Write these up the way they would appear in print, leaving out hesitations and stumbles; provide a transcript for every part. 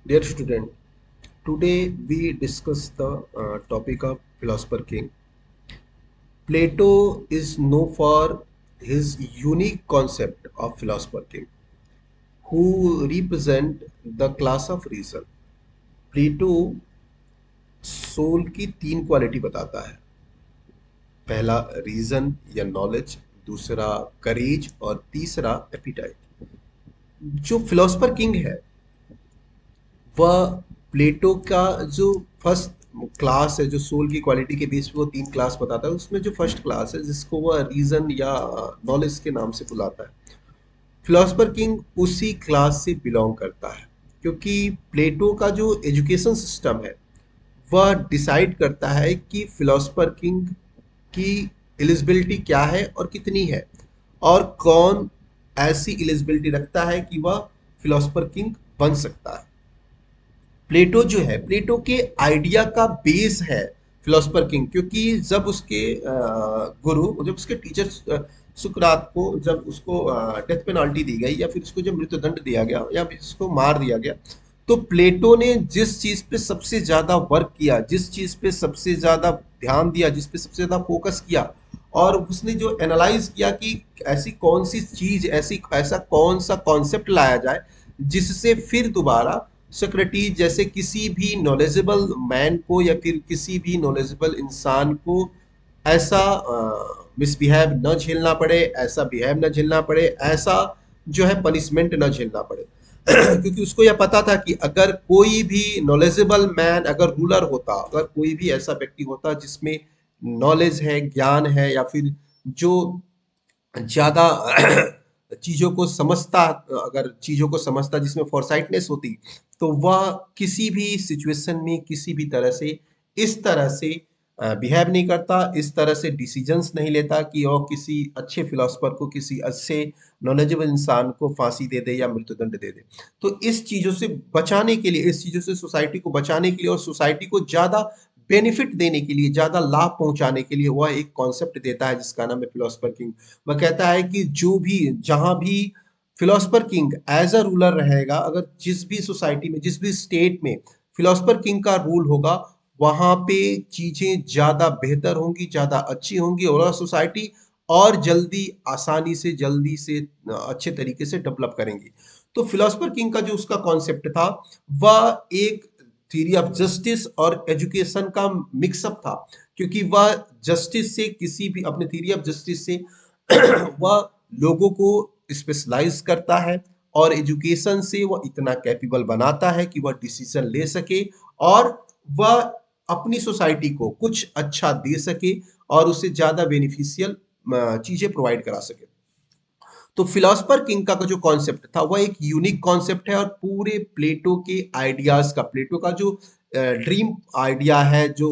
Dear student, today we discuss the topic of philosopher king. Plato is known for his unique concept of philosopher king, who represent the class of reason. Plato soul की तीन quality बताता है। पहला reason या knowledge, दूसरा करेज और तीसरा appetite. जो फिलोसफर किंग है वह प्लेटो का जो फर्स्ट क्लास है, जो सोल की क्वालिटी के बेस पे वो तीन क्लास बताता है, उसमें जो फर्स्ट क्लास है जिसको वह रीजन या नॉलेज के नाम से बुलाता है, फिलोसफर किंग उसी क्लास से बिलोंग करता है। क्योंकि प्लेटो का जो एजुकेशन सिस्टम है वह डिसाइड करता है कि फिलोसफर किंग की एलिजिबिलिटी क्या है और कितनी है, और कौन ऐसी एलिजिबिलिटी रखता है कि वह फिलोसफर किंग बन सकता है। प्लेटो जो है, प्लेटो के आइडिया का बेस है फिलोसफर किंग। क्योंकि जब उसके गुरु, जब उसके टीचर सुकरात को, जब उसको डेथ पेनाल्टी दी गई या फिर उसको जब मृत्युदंड दिया गया या फिर उसको मार दिया गया, तो प्लेटो ने जिस चीज पे सबसे ज्यादा वर्क किया, जिस चीज पे सबसे ज्यादा ध्यान दिया, जिस पे सबसे ज्यादा फोकस किया, और उसने जो एनालाइज किया कि ऐसी कौन सी चीज, ऐसा कौन सा कॉन्सेप्ट लाया जाए जिससे फिर दोबारा सोक्रेटिस जैसे किसी भी नॉलेजेबल मैन को या फिर किसी भी नॉलेजेबल इंसान को ऐसा मिसबिहेव न झेलना पड़े, ऐसा बिहेव न झेलना पड़े, ऐसा जो है पनिशमेंट न झेलना पड़े। क्योंकि उसको यह पता था कि अगर कोई भी नॉलेजेबल मैन, अगर रूलर होता, अगर कोई भी ऐसा व्यक्ति होता जिसमें नॉलेज है, ज्ञान है, या फिर जो ज्यादा चीजों को समझता, अगर चीजों को समझता, जिसमें फोरसाइटनेस होती, तो वह किसी भी सिचुएशन में किसी भी तरह से इस तरह से बिहेव नहीं करता, इस तरह से डिसीजंस नहीं लेता कि वो किसी अच्छे फिलोसफर को, किसी अच्छे नॉलेजेबल इंसान को फांसी दे दे या मृत्युदंड दे दे। तो इस चीजों से बचाने के लिए, इस चीजों से सोसाइटी को बचाने के लिए और सोसाइटी को ज्यादा बेनिफिट देने के लिए, ज्यादा लाभ पहुंचाने के लिए वह एक कॉन्सेप्ट देता है जिसका नाम है फिलोसफर किंग। वह कहता है कि जो भी, जहां भी philosopher king as a ruler रहेगा, अगर जिस भी सोसाइटी में, जिस भी स्टेट में फिलोसफर किंग का रूल होगा, वहां पे चीजें ज्यादा बेहतर होंगी, ज्यादा अच्छी होंगी, और सोसाइटी और जल्दी, आसानी से, जल्दी से, अच्छे तरीके से डेवलप करेंगी। तो फिलोसफर किंग का जो उसका कॉन्सेप्ट था, वह एक थ्योरी ऑफ जस्टिस और एजुकेशन का मिक्सअप था। क्योंकि वह जस्टिस से, किसी भी अपने थ्योरी ऑफ जस्टिस से वह लोगों को स्पेशलाइज करता है, और एजुकेशन से वह इतना कैपेबल बनाता है कि वह डिसीजन ले सके, और वह अपनी सोसाइटी को कुछ अच्छा दे सके, और उससे ज्यादा बेनिफिशियल चीजें प्रोवाइड करा सके। तो फिलोसफर किंग का जो कॉन्सेप्ट था वह एक यूनिक कॉन्सेप्ट है, और पूरे प्लेटो के आइडियाज का, प्लेटो का जो ड्रीम आइडिया है, जो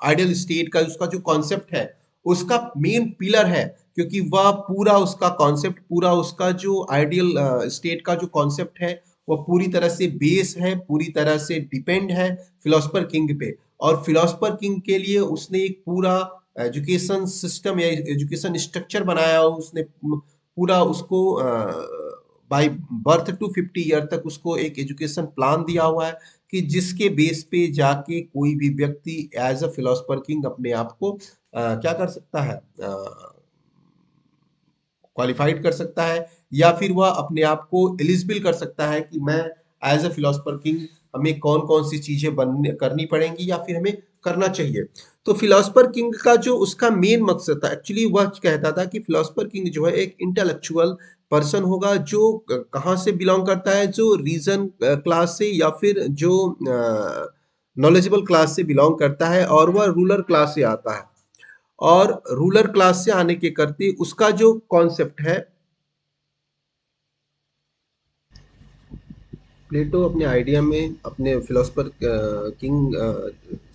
आइडियल स्टेट का उसका जो कॉन्सेप्ट है, उसका मेन पिलर है। क्योंकि वह पूरा उसका कॉन्सेप्ट, पूरा उसका जो आइडियल स्टेट का जो कॉन्सेप्ट है, वह पूरी तरह से बेस है, पूरी तरह से डिपेंड है फिलोसफर किंग पे। और फिलोसफर किंग के लिए उसने एक पूरा एजुकेशन सिस्टम या एजुकेशन स्ट्रक्चर बनाया, उसने पूरा उसको बाय बर्थ टू 50 ईयर तक उसको एक एजुकेशन प्लान दिया हुआ है, कि जिसके बेस पे जाके कोई भी व्यक्ति एज अ फिलोसफर किंग अपने आप को क्या कर सकता है, क्वालिफाइड कर सकता है, या फिर वह अपने आप को एलिजिबल कर सकता है कि मैं एज अ फिलोसफर किंग, हमें कौन कौन सी चीजें बनने करनी पड़ेंगी या फिर हमें करना चाहिए। तो फिलोसफर किंग का जो उसका मेन मकसद था, एक्चुअली वह कहता था कि फिलोसफर किंग जो है एक इंटेलेक्चुअल पर्सन होगा, जो कहाँ से बिलोंग करता है, जो रीजन क्लास से या फिर जो नॉलेजेबल क्लास से बिलोंग करता है, और वह रूलर क्लास से आता है। और रूलर क्लास से आने के करते उसका जो कॉन्सेप्ट है, प्लेटो अपने आइडिया में, अपने फिलोसफर किंग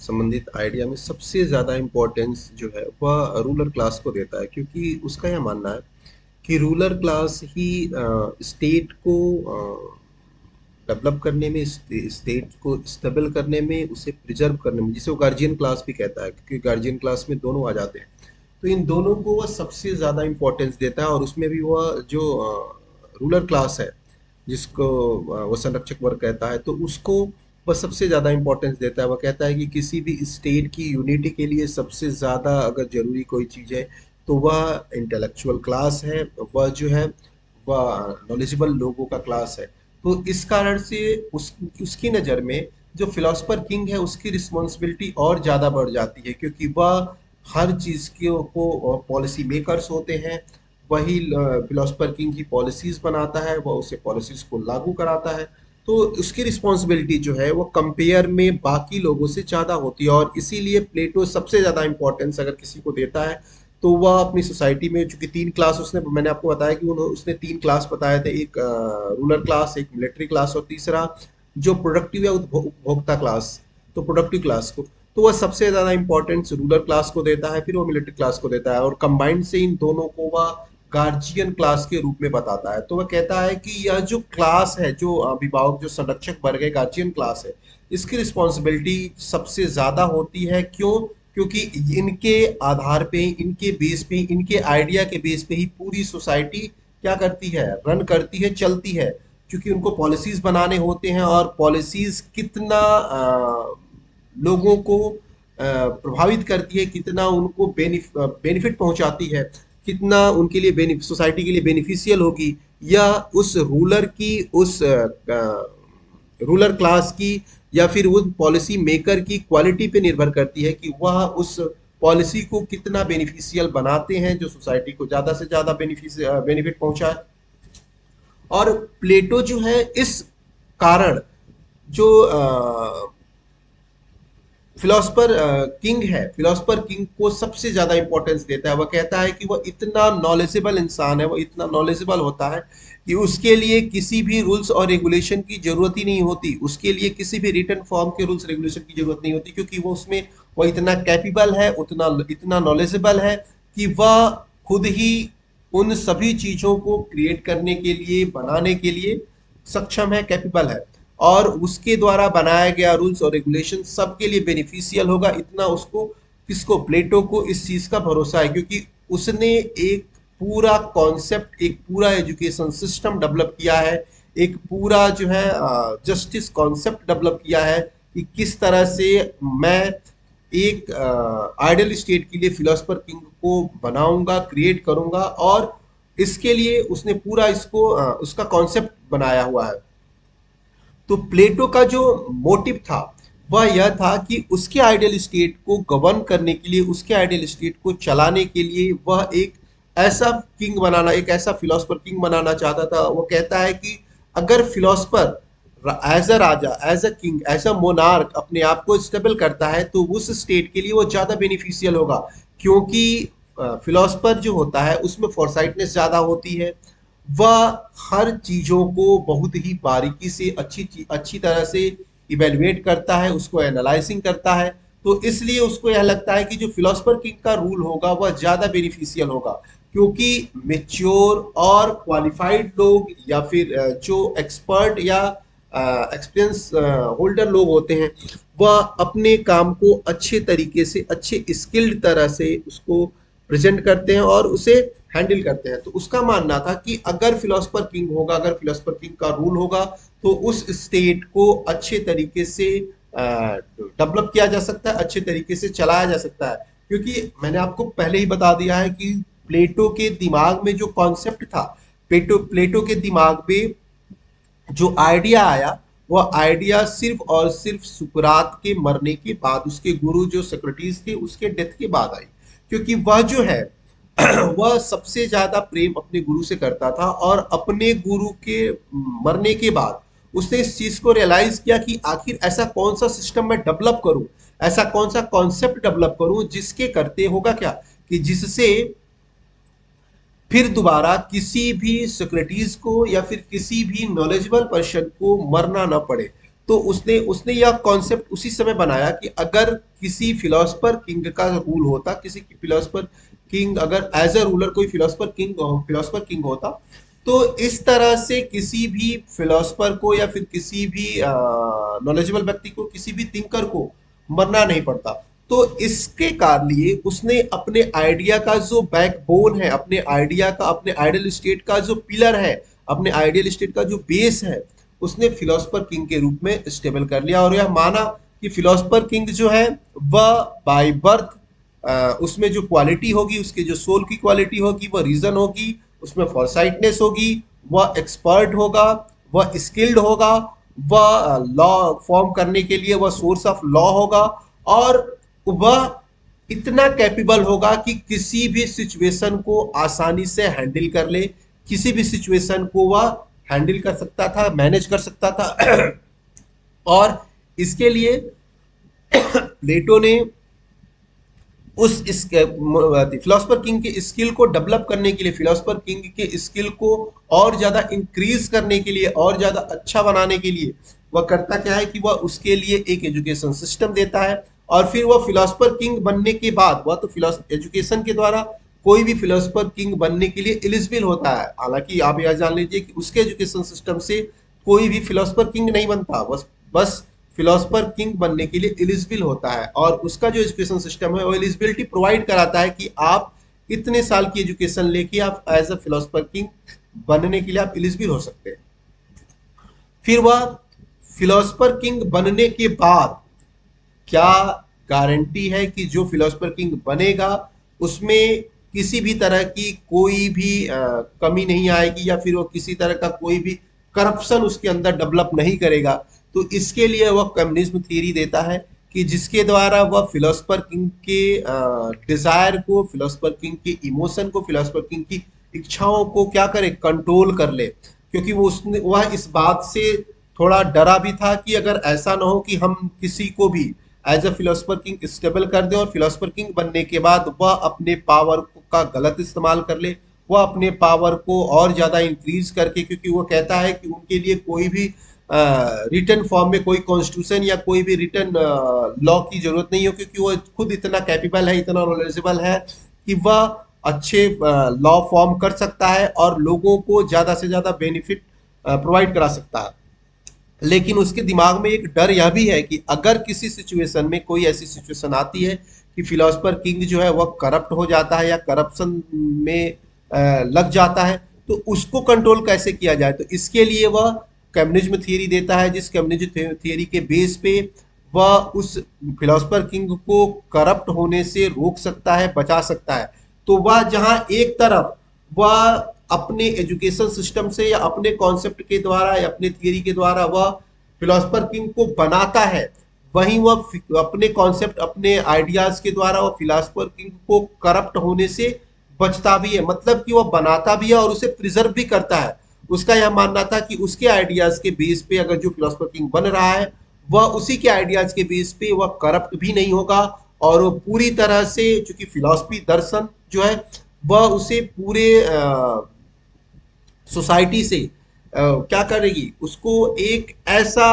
संबंधित आइडिया में सबसे ज़्यादा इम्पोर्टेंस जो है वह रूलर क्लास को देता है। क्योंकि उसका यह मानना है कि रूलर क्लास ही स्टेट को डेवलप करने में, स्टेट को स्टेबल करने में, उसे प्रिजर्व करने में, जिसे वो गार्जियन क्लास भी कहता है, क्योंकि गार्जियन क्लास में दोनों आ जाते हैं। तो इन दोनों को वह सबसे ज़्यादा इम्पोर्टेंस देता है, और उसमें भी वह जो रूलर क्लास है जिसको वो संरक्षक वर्ग कहता है, तो उसको वह सबसे ज़्यादा इंपॉर्टेंस देता है। वह कहता है कि किसी भी स्टेट की यूनिटी के लिए सबसे ज़्यादा अगर जरूरी कोई चीज़ है तो वह इंटेलेक्चुअल क्लास है, वह जो है वह नॉलेजेबल लोगों का क्लास है। तो इस कारण से उसकी नज़र में जो फिलोसफर किंग है उसकी रिस्पॉन्सिबिलिटी और ज़्यादा बढ़ जाती है, क्योंकि वह हर चीज़ को पॉलिसी मेकर्स होते हैं। वही फिलोसफर किंग की पॉलिसीज बनाता है, वह उसे पॉलिसीज को लागू कराता है। तो उसकी रिस्पॉन्सिबिलिटी जो है वो कंपेयर में बाकी लोगों से ज़्यादा होती है, और इसीलिए प्लेटो सबसे ज़्यादा इंपॉर्टेंस अगर किसी को देता है तो वह अपनी सोसाइटी में, चूंकि तीन क्लास उसने, मैंने आपको बताया कि उसने तीन क्लास बताए थे, एक रूलर क्लास, एक मिलिट्री क्लास, और तीसरा जो प्रोडक्टिव या उपभोक्ता क्लास, तो प्रोडक्टिव क्लास को, तो वह सबसे ज्यादा इंपॉर्टेंस रूलर क्लास को देता है, फिर वो मिलिट्री क्लास को देता है, और कंबाइंड से इन दोनों को वह गार्जियन क्लास के रूप में बताता है। तो वह कहता है कि यह जो क्लास है, जो अभिभावक, जो संरक्षक वर्ग है, गार्जियन क्लास है, इसकी रिस्पॉन्सिबिलिटी सबसे ज्यादा होती है। क्यों? क्योंकि इनके आधार पे, इनके बेस पे, इनके आइडिया के बेस पे ही पूरी सोसाइटी क्या करती है, रन करती है, चलती है। क्योंकि उनको पॉलिसीज बनाने होते हैं, और पॉलिसीज कितना लोगों को प्रभावित करती है, कितना उनको बेनिफिट पहुंचाती है, कितना उनके लिए सोसाइटी के लिए बेनिफिशियल होगी, या उस रूलर की, उस रूलर क्लास की, या फिर उस पॉलिसी मेकर की क्वालिटी पे निर्भर करती है कि वह उस पॉलिसी को कितना बेनिफिशियल बनाते हैं, जो सोसाइटी को ज्यादा से ज्यादा बेनिफिट पहुंचाए। और प्लेटो जो है इस कारण जो फिलोसफर किंग है, फिलोसफर किंग को सबसे ज्यादा इंपॉर्टेंस देता है। वह कहता है कि वह इतना नॉलेजेबल इंसान है, वह इतना नॉलेजेबल होता है कि उसके लिए किसी भी रूल्स और रेगुलेशन की जरूरत ही नहीं होती, उसके लिए किसी भी रिटन फॉर्म के रूल्स रेगुलेशन की जरूरत नहीं होती, क्योंकि वो उसमें वह इतना कैपेबल है, उतना इतना नॉलेजेबल है कि वह खुद ही उन सभी चीजों को क्रिएट करने के लिए, बनाने के लिए सक्षम है, कैपेबल है। और उसके द्वारा बनाया गया रूल्स और रेगुलेशन सबके लिए बेनिफिशियल होगा, इतना उसको, किसको, प्लेटो को इस चीज का भरोसा है, क्योंकि उसने एक पूरा कॉन्सेप्ट, एक पूरा एजुकेशन सिस्टम डेवलप किया है, एक पूरा जो है जस्टिस कॉन्सेप्ट डेवलप किया है कि किस तरह से मैं एक आइडियल स्टेट के लिए फिलोसफर किंग को बनाऊंगा, क्रिएट करूंगा, और इसके लिए उसने पूरा इसको उसका कॉन्सेप्ट बनाया हुआ है। तो प्लेटो का जो मोटिव था वह यह था कि उसके आइडियल स्टेट को गवर्न करने के लिए, उसके आइडियल स्टेट को चलाने के लिए वह एक ऐसा किंग बनाना, एक ऐसा फिलोसफर किंग बनाना चाहता था। वो कहता है कि अगर फिलोसफर एज अ राजा, as a king, as a monarch अपने आप को स्टेबल करता है तो उस स्टेट के लिए वो ज्यादा बेनिफिशियल होगा, क्योंकि फिलोसफर जो होता है उसमें फोरसाइटनेस ज्यादा होती है। वह हर चीजों को बहुत ही बारीकी से, अच्छी तरह से इवेलुएट करता है, उसको एनालाइजिंग करता है। तो इसलिए उसको यह लगता है कि जो फिलोसफर किंग का रूल होगा वह ज्यादा बेनिफिशियल होगा, क्योंकि मेच्योर और क्वालिफाइड लोग, या फिर जो एक्सपर्ट या एक्सपीरियंस होल्डर लोग होते हैं, वह अपने काम को अच्छे तरीके से, अच्छे स्किल्ड तरह से उसको प्रेजेंट करते हैं और उसे हैंडल करते हैं। तो उसका मानना था कि अगर फिलोसफर किंग होगा, अगर फिलोसफर किंग का रूल होगा, तो उस स्टेट को अच्छे तरीके से डेवलप किया जा सकता है, अच्छे तरीके से चलाया जा सकता है। क्योंकि मैंने आपको पहले ही बता दिया है कि प्लेटो के दिमाग में जो कॉन्सेप्ट था, प्लेटो के दिमाग में जो आइडिया आया, वह आइडिया सिर्फ और सिर्फ सुकरात के मरने के बाद, उसके गुरु जो सोक्रेटिस थे उसके डेथ के बाद आई। क्योंकि वह जो है वह सबसे ज्यादा प्रेम अपने गुरु से करता था, और अपने गुरु के मरने के बाद उसने इस चीज को रियलाइज किया कि आखिर ऐसा कौन सा सिस्टम मैं डेवलप करूं, ऐसा कौन सा कॉन्सेप्ट डेवलप करूं जिसके करते होगा क्या, कि जिससे फिर दोबारा किसी भी सोक्रेटिस को या फिर किसी भी नॉलेजेबल पर्सन को मरना ना पड़े। तो उसने उसने यह कॉन्सेप्ट उसी समय बनाया कि अगर किसी फिलोसफर किंग का रूल होता, किसी फिलोसफर किंग अगर एज अ रूलर कोई फिलोसफर किंग होता, तो इस तरह से किसी भी फिलोसफर को या फिर किसी भी नॉलेजेबल व्यक्ति को, किसी भी थिंकर को मरना नहीं पड़ता। तो इसके कार लिए उसने अपने आइडिया का जो बैकबोन है, अपने आइडिया का, अपने आइडियल स्टेट का जो पिलर है, अपने आइडियल स्टेट का जो बेस है उसने फिलोसफर किंग के रूप में स्टेबल कर लिया, और यह माना कि फिलोसफर किंग जो है वह बाय बर्थ उसमें जो क्वालिटी होगी, उसके जो सोल की क्वालिटी होगी, वह रीजन होगी, उसमें फॉरसाइटनेस होगी, वह एक्सपर्ट होगा, वह स्किल्ड होगा, वह लॉ फॉर्म करने के लिए वह सोर्स ऑफ लॉ होगा, और वह इतना कैपेबल होगा कि किसी भी सिचुएशन को आसानी से हैंडल कर ले, किसी भी सिचुएशन को वह हैंडल कर सकता था, मैनेज कर सकता था। और इसके लिए प्लेटो ने उस फिलोसफर किंग के स्किल को डेवलप करने के लिए, फिलोसफर किंग के स्किल को और ज्यादा इंक्रीज करने के लिए, और ज्यादा अच्छा बनाने के लिए वह करता क्या है कि वह उसके लिए एक एजुकेशन सिस्टम देता है। और फिर वह फिलोसफर किंग बनने के बाद वह तो एजुकेशन के द्वारा कोई भी फिलोसफर किंग बनने के लिए एलिजिबल होता है। हालांकि आप यह जान लीजिए कि उसके एजुकेशन सिस्टम से कोई भी फिलोसफर किंग नहीं बनता, बस बस फिलोसफर किंग बनने के लिए एलिजिबल होता है, और उसका जो एजुकेशन सिस्टम है वो एलिजिबिलिटी प्रोवाइड कराता है कि आप इतने साल की एजुकेशन लेके आप एज अ फिलोसफर किंग बनने के लिए आप एलिजिबल हो सकते हैं। फिर वह फिलोसफर किंग बनने के बाद क्या गारंटी है कि जो फिलोसफर किंग बनेगा उसमें किसी भी तरह की कोई भी कमी नहीं आएगी, या फिर वो किसी तरह का कोई भी करप्शन उसके अंदर डेवलप नहीं करेगा। तो इसके लिए वह कम्युनिज्म थियरी देता है कि जिसके द्वारा वह फिलोसफर किंग के डिजायर को, फिलोसफर किंग के इमोशन को, फिलोसफर किंग की इच्छाओं को क्या करे, कंट्रोल कर ले। क्योंकि वो उसने वह इस बात से थोड़ा डरा भी था कि अगर ऐसा ना हो कि हम किसी को भी as a philosopher king stable कर दे, और फिलोसफर किंग बनने के बाद वह अपने पावर का गलत इस्तेमाल कर ले, वह अपने पावर को और ज्यादा इंक्रीज करके, क्योंकि वो कहता है कि उनके लिए कोई भी रिटर्न फॉर्म में कोई कॉन्स्टिट्यूशन या कोई भी रिटर्न लॉ की जरूरत नहीं हो, क्योंकि वो खुद इतना कैपेबल है, इतना नॉलेजेबल है कि वह अच्छे लॉ फॉर्म कर सकता है और लोगों को ज्यादा से ज्यादा बेनिफिट प्रोवाइड करा सकता है। लेकिन उसके दिमाग में एक डर यह भी है कि अगर किसी सिचुएशन में कोई ऐसी सिचुएशन आती है कि फिलोसफर किंग जो है वह करप्ट हो जाता है या करप्शन में लग जाता है, तो उसको कंट्रोल कैसे किया जाए। तो इसके लिए वह कम्युनिज्म थियरी देता है, जिस कम्युनिज्म थियरी के बेस पे वह उस फिलोसफर किंग को करप्ट होने से रोक सकता है, बचा सकता है। तो वह जहां एक तरफ वह अपने एजुकेशन सिस्टम से या अपने कॉन्सेप्ट के द्वारा या अपने थियरी के द्वारा वह फिलोसफर किंग को बनाता है, वहीं वह अपने कॉन्सेप्ट, अपने आइडियाज के द्वारा वह फिलोसफर किंग को करप्ट होने से बचता भी है। मतलब कि वह बनाता भी है और उसे प्रिजर्व भी करता है। उसका यह मानना था कि उसके आइडियाज के बेस पे अगर जो फिलोसफर किंग बन रहा है वह उसी के आइडियाज के बेस पे वह करप्ट भी नहीं होगा, और वो पूरी तरह से, चूंकि फिलोसफी दर्शन जो है वह उसे पूरे सोसाइटी से क्या करेगी, उसको एक ऐसा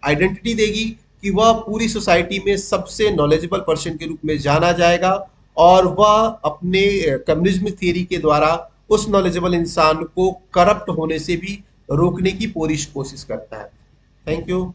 आइडेंटिटी देगी कि वह पूरी सोसाइटी में सबसे नॉलेजेबल पर्सन के रूप में जाना जाएगा, और वह अपने कम्युनिज्म थियरी के द्वारा उस नॉलेजेबल इंसान को करप्ट होने से भी रोकने की पूरी कोशिश करता है। Thank you.